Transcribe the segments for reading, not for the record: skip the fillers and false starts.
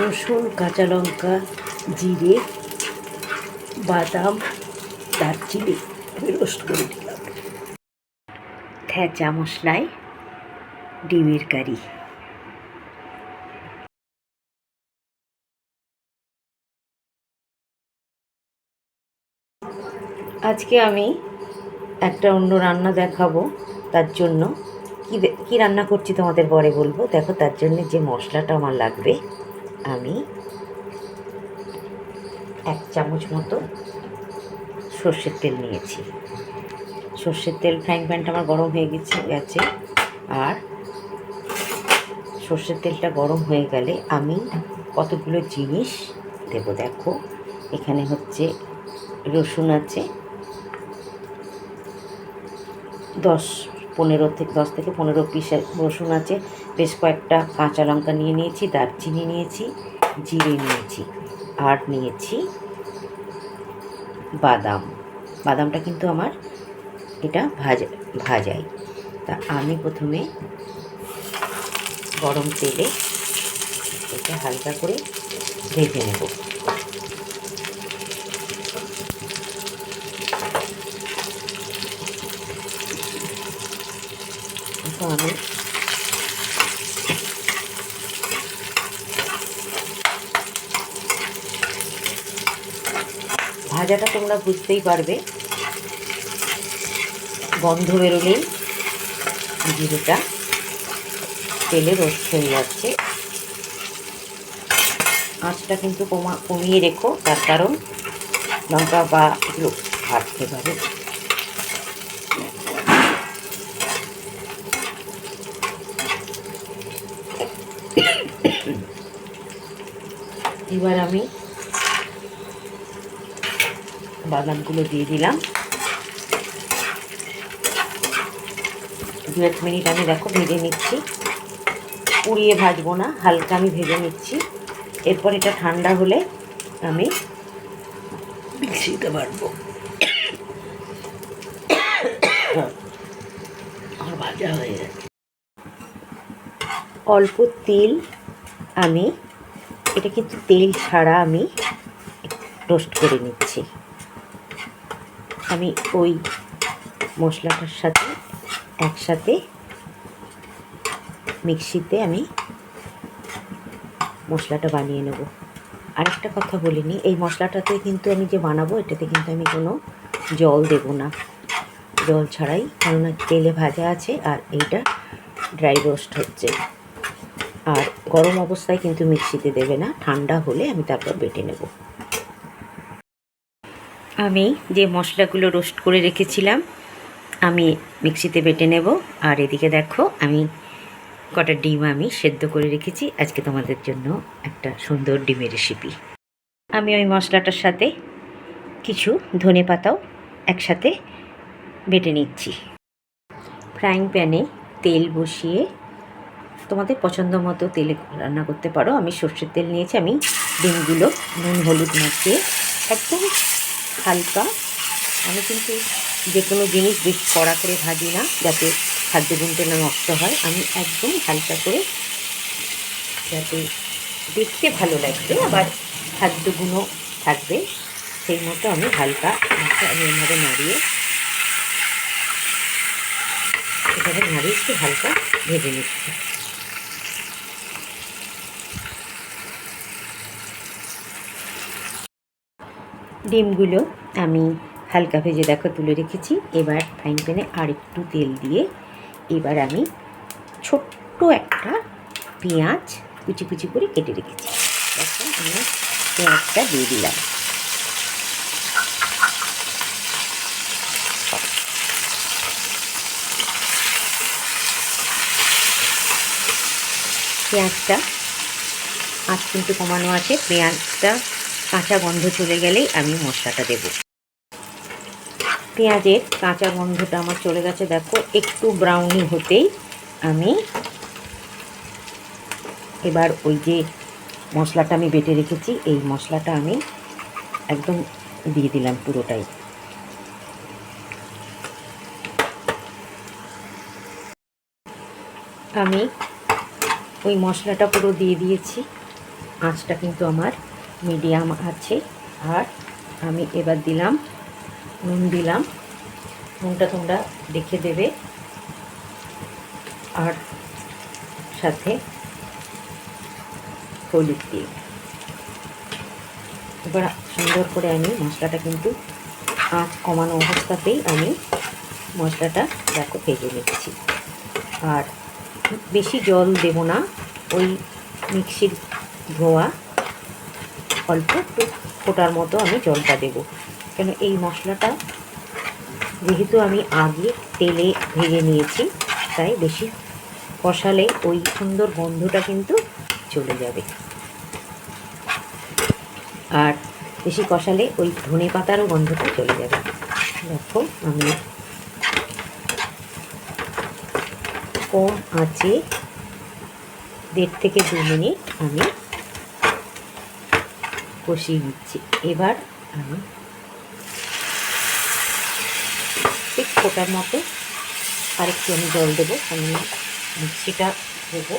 রসুন, কাঁচা লঙ্কা, জিরে, বাদাম, দারচিনি আমি রোস্ট করে দিলাম। থেঁচা মশলায় ডিমের কারি। আজকে আমি একটা অন্য রান্না দেখাবো। তার জন্য কী রান্না করছি তোমাদের পরে বলবো। দেখো, তার জন্য যে মশলাটা আমার লাগবে, আমি 1 চামচ মতো সর্ষের তেল নিয়েছি। সর্ষের তেল, ফ্রাইং প্যানটা আমার গরম হয়ে গেছে। আর সর্ষের তেলটা গরম হয়ে গেলে আমি কতগুলো জিনিস দেবো। দেখো, এখানে হচ্ছে রসুন আছে 10 থেকে 15 পিস রসুন আছে, বেশ কয়েকটা কাঁচা লঙ্কা নিয়ে নিয়েছি, দারচিনি নিয়েছি, জিরে নিয়েছি, আর নিয়েছি বাদামটা কিন্তু আমার এটা ভাজাই। তা আমি প্রথমে গরম তেলে এটা হালকা করে ভেজে নেব। তো আমি ভাজাটা তোমরা বুঝতেই পারবে, গন্ধ বেরোলেই জিরেটা তেলে রোস্ট হয়ে যাচ্ছে। আঁচটা কিন্তু কমিয়ে রেখো, তার কারণ লঙ্কা বা এগুলো ভাজতে পারে। এবার আমি বাদামগুলো দিয়ে দিলাম। 2-1 মিনিট আমি দেখো ভেজে নিচ্ছি। পুড়িয়ে ভাজবো না, হালকা আমি ভেজে নিচ্ছি। এরপর এটা ঠান্ডা হলে আমি মিক্সিতে বাটবো। আর ভাজা হয়ে গেছে। অল্প তেল, আমি এটা কিন্তু তেল ছাড়া আমি রোস্ট করে নিচ্ছি। আমি ওই মশলাটার সাথে একসাথে মিক্সিতে আমি মশলাটা বানিয়ে নেব। আরেকটা কথা বলিনি, এই মশলাটাতে কিন্তু আমি যে বানাবো এটাতে কিন্তু আমি কোনো জল দেব না, জল ছাড়াই, কেননা তেলে ভাজা আছে আর এইটা ড্রাই রোস্ট হচ্ছে। আর গরম অবস্থায় কিন্তু মিক্সিতে দেবে না, ঠান্ডা হলে আমি তারপর বেটে নেব। আমি যে মশলাগুলো রোস্ট করে রেখেছিলাম আমি মিক্সিতে বেটে নেব। আর এদিকে দেখো, আমি কটা ডিম আমি সেদ্ধ করে রেখেছি আজকে তোমাদের জন্য একটা সুন্দর ডিমের রেসিপি। আমি ওই মশলাটার সাথে কিছু ধনেপাতাও একসাথে বেটে নিচ্ছি। ফ্রাইং প্যানে তেল বসিয়ে তোমাদের পছন্দ মতো তেলে রান্না করতে পারো। আমি সর্ষের তেল নিয়েছি। আমি ডিমগুলো নুন হলুদ মাখিয়ে একদম হালকা, আমি কিন্তু যে কোনো জিনিস বেশি কড়া করে ভাজি না, যাতে খাদ্যগুণটা না নষ্ট হয়। আমি একদম হালকা করে, যাতে দেখতে ভালো লাগবে আবার খাদ্যগুণও থাকবে, সেই মতো আমি হালকা আমি এভাবে নাড়িয়ে একটু হালকা ভেজে নিচ্ছি। ডিমগুলো আমি হালকা ভেজে দেখো তুলে রেখেছি। এবার ফ্রাইং প্যানে আর একটু তেল দিয়ে এবার আমি ছোট্ট একটা পেঁয়াজ কুচি কুচি করে কেটে রেখেছি। দেখো, আমি পেঁয়াজটা দিয়ে দিলাম। পেঁয়াজটা আঁচ কিন্তু কমানো আছে। পেঁয়াজটা কাঁচা গন্ধ চলে গেলেই আমি মশলাটা দেব। পেঁয়াজের কাঁচা গন্ধটা আমার চলে গেছে। দেখো, একটু ব্রাউনি হতেই আমি এবার ওই যে মশলাটা আমি বেটে রেখেছি এই মশলাটা আমি একদম দিয়ে দিলাম পুরোটাই। আমি ওই মশলাটা পুরো দিয়ে দিয়েছি। আঁচটা কিন্তু আমার মিডিয়াম আছে। আর আমি এবার দিলাম নুন, দিলাম নুনটা তোমরা দেখে দেবে, আর সাথে হলুদ দিয়ে এবার সুন্দর করে আমি মশলাটা কিন্তু আঁচ কমানো অবস্থাতেই আমি মশলাটা দেখো ভেজে নিচ্ছি। আর বেশি জল দেব না, ওই মিক্সির ধোয়া অল্প একটু ফোটার মতো আমি জলটা দেব, কেন এই মশলাটা যেহেতু আমি আগে তেলে ভেজে নিয়েছি, তাই বেশি কষালে ওই সুন্দর গন্ধটা কিন্তু চলে যাবে। আর বেশি কষালে ওই ধনে পাতারও গন্ধটা চলে যাবে। দেখো আমি কম আঁচে 1.5 থেকে 2 মিনিট আমি কষিয়ে নিচ্ছি। এবার আমি ঠিক ফোটার মতো আরেকটু আমি জল দেবো, আমি মিক্সিটা দেবো।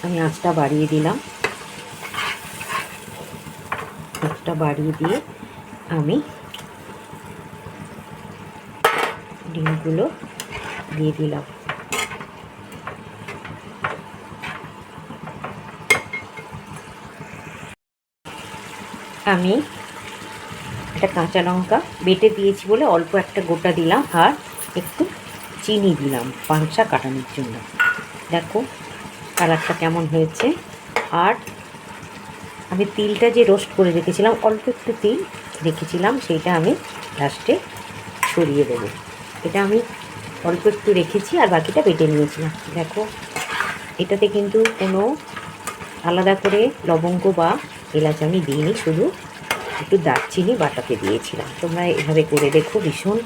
আমি আঁচটা বাড়িয়ে দিলাম, আঁচটা বাড়িয়ে দিয়ে আমি ডিমগুলো দিয়ে দিলাম। আমি একটা কাঁচা লঙ্কা বেটে দিয়েছি বলে অল্প একটা গোটা দিলাম, আর একটু চিনি দিলাম পাংশা কাটানোর জন্য। দেখো কালারটা কেমন হয়েছে। আর আমি তিলটা যে রোস্ট করে রেখেছিলাম, অল্প একটু তিল রেখেছিলাম, সেইটা আমি লাস্টে ছড়িয়ে দেবো। এটা আমি অল্প একটু রেখেছি আর বাকিটা বেটে নিয়েছিলাম। দেখো এটাতে কিন্তু কোনো আলাদা করে লবঙ্গ বা এলাচ আমি দিইনি, শুধু একটু দারচিনি বাটাতে দিয়েছিলাম। তোমরা এভাবে করে দেখো, ভীষণ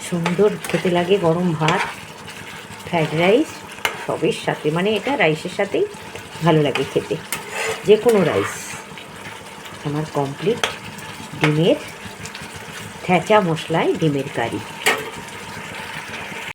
সুন্দর খেতে লাগে গরম ভাত, ফ্রাইড রাইস সবের সাথে, মানে এটা রাইসের সাথেই ভালো লাগে খেতে, যে কোনো রাইস। আমার কমপ্লিট ডিমের থেঁচা মশলায় ডিমের কারি।